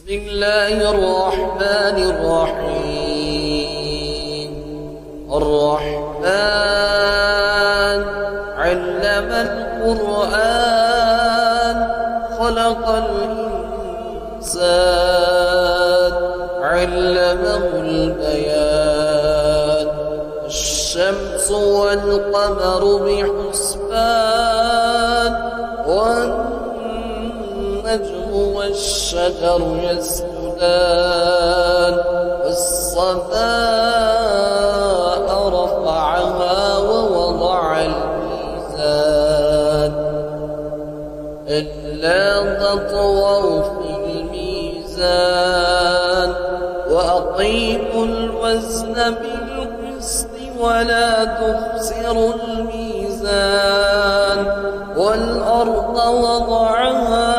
بسم الله الرحمن الرحيم. الرحمن علم القرآن خلق الإنسان علمه البيان. الشمس والقمر بحسبان والنجم والشجر يسجدان. والسماء رفعها ووضع الميزان ألا تطغوا في الميزان وأقيموا الوزن بالقسط ولا تخسروا الميزان. والأرض وضعها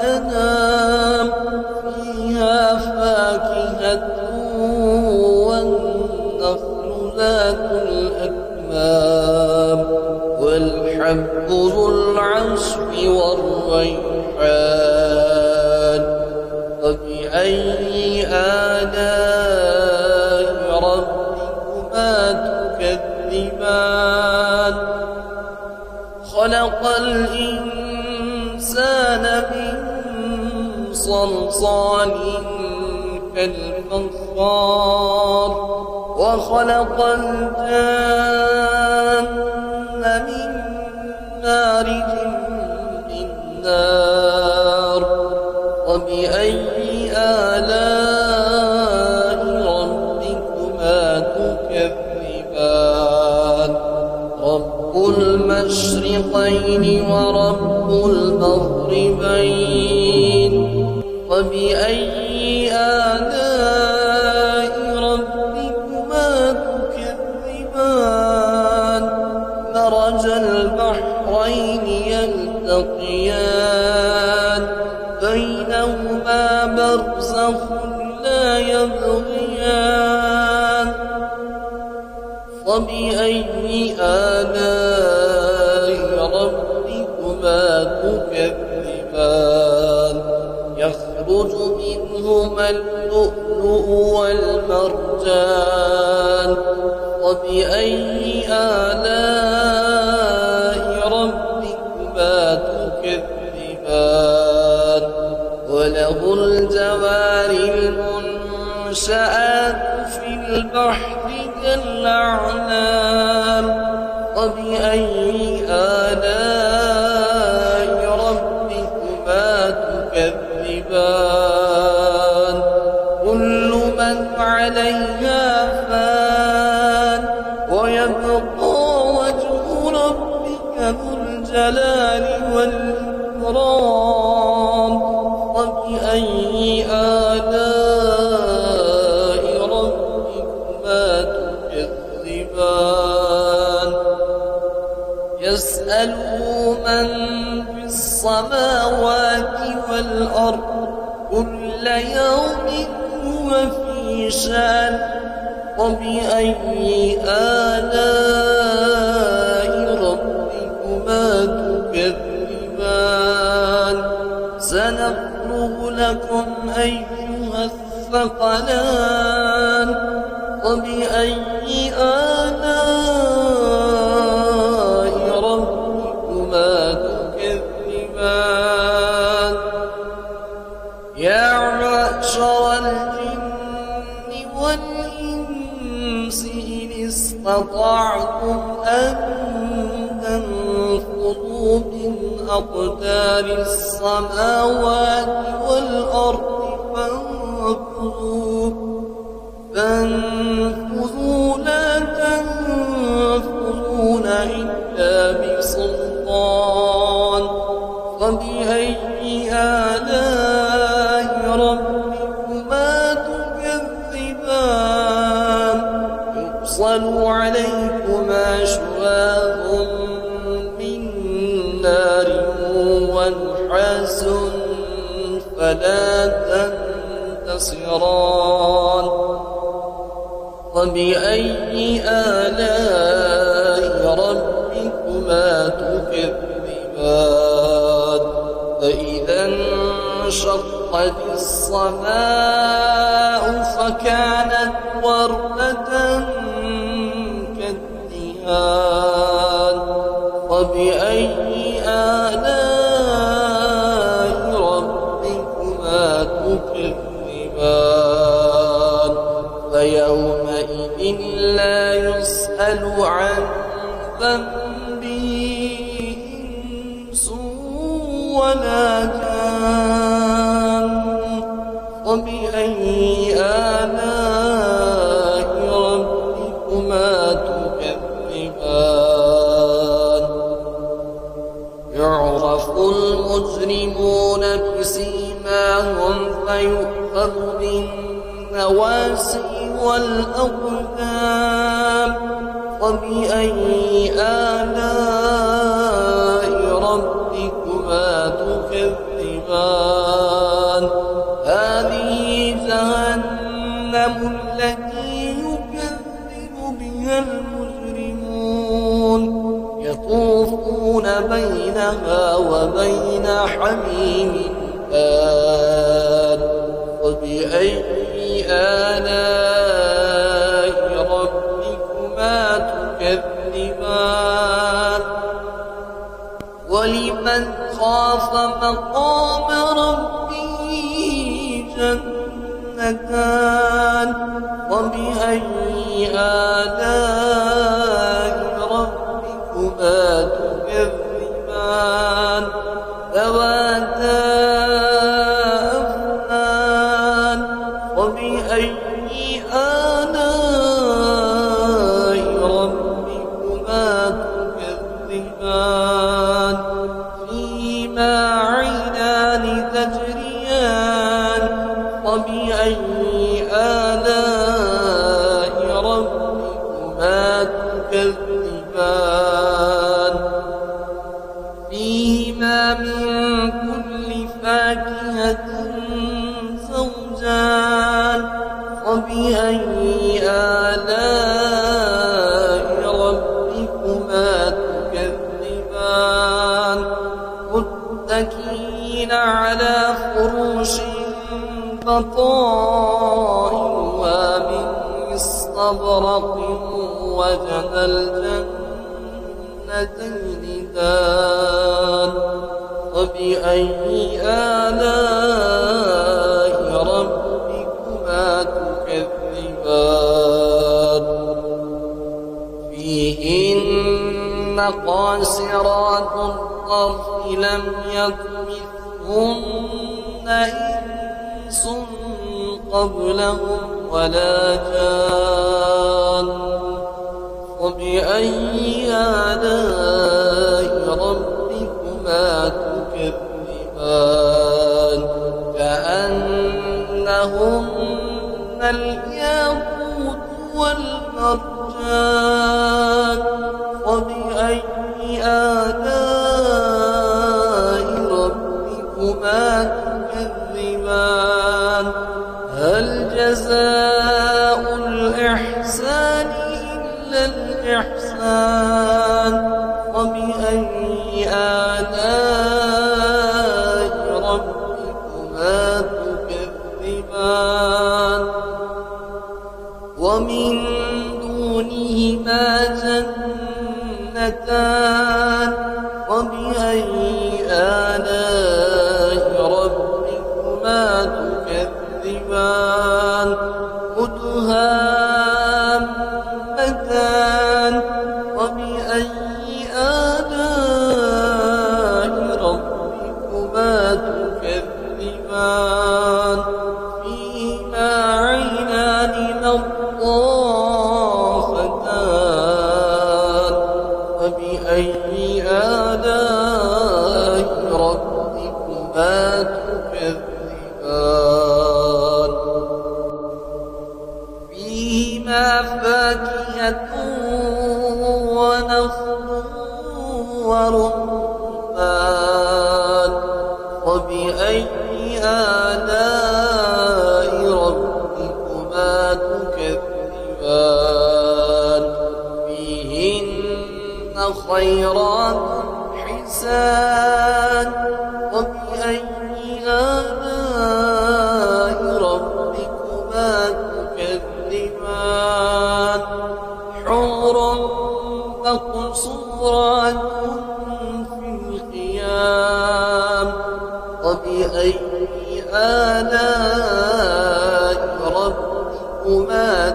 للأنام فيها فاكهة والنخل ذات الأكمام والحب ذو العصف والريحان. فبأي آلاء ربكما تكذبان؟ خلق الإنسان من صلصال كالفخار وخلق الجن من مارج من نار. وبأي آلاء ربكما تكذبان؟ رب المشرقين ورب المغربين. وبأي آلاء ربكما تكذبان؟ مرج البحرين يلتقيان بينهما برزخ لا يبغيان. فبأي آلاء ربكما تكذبان؟ يخرج منهما اللؤلؤ والمرجان. وبأي آلاء ربكما تكذبان؟ وله الجوار المنشآت في البحر كالأعلام. وبأي آلاء ربكما تكذبان؟ كل من عليها فان ويبقى وجه ربك ذو الجلال والإكرام. وبأي آلاء ربكما تكذبان؟ يسأله من في السماوات والأرض كل يوم هو في شأن. وبأي آلاء ربكما تكذبان؟ سنفرغ لكم أيها الثقلان. وبأي آلاء ربكما تكذبان؟ يا معشر الجن والإنس إن استطعتم أن تنفذوا من أقدار السماوات والأرض فانفذوا لا تنفذون إلا بسلطان. فبأي آلاء ربكما تكذبان؟ يرسل عليكما شواظ من نار ونحاس فلا تنتصران. فبأي آلاء ربكما تكذبان؟ فإذا انشقت وانشقت السماء فكانت وردة كالدهان فبأي آلاء ربكما تكذبان فيومئذ لا يسأل عن ذنبه إنس ولا جان فبأي آلاء ربكما تكذبان يعرف المجرمون بسيماهم فيؤخذ بالنواسي والأقدام فبأي آلاء ربكما تكذبان هذه جهنم التي يكذب بها المجرمون يطوفون بينها وبين حميم آن فبأي آلاء ربكما تكذبان ولمن خاف مقام ربه جنتان وبأي آلاء ربكما تكذبان ذواتا أفنان وبأي آلاء ربكما تكذبان فيما عينان تجريان وبأي آلاء ربكما تكذبان فيهما من كل فاكهة زوجان وبأي آلاء ربكما تكذبان متكئين على فرش بطائنها من استبرق وجنى الجنتين دان فبأي آلاء ربكما تكذبان فيهن قاصرات الطرف لم يطمثهن إنس قبلهم ولا جان وبأي آلاء ربكما تكذبان كأنهن الياقوت والمرجان وبأي آلاء ربكما تكذبان هل جزاء الإحسان إلا الإحسان وبأي آلاء ربكما تكذبان ومن دونهما جنتان وبأي آلاء ربكما تكذبان مدهامتان وبأي آلاء ربكما تكذبان فيهما عينان نضاختان وبأي آلاء ربكما تكذبان فيهما فاكهة ونخل ورمان وبأي آلاء ربكما تكذبان فيهن خيرات حسان وبأي آلاء آلاء ربكما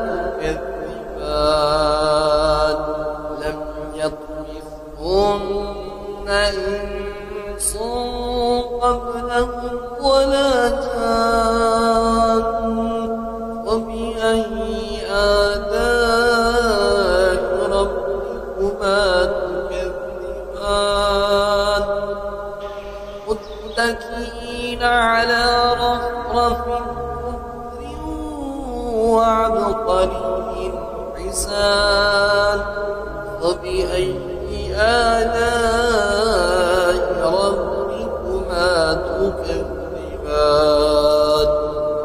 تكذبان لم يطمثهن إنس قبلهم ولا جان فبأي آلاء ربكما تكذبان متكئين على رفرف خضر وعبقري حسان فبأي آلاء ربكما تكذبان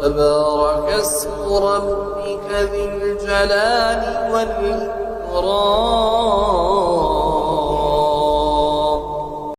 تبارك اسم ربك ذي الجلال والإكرام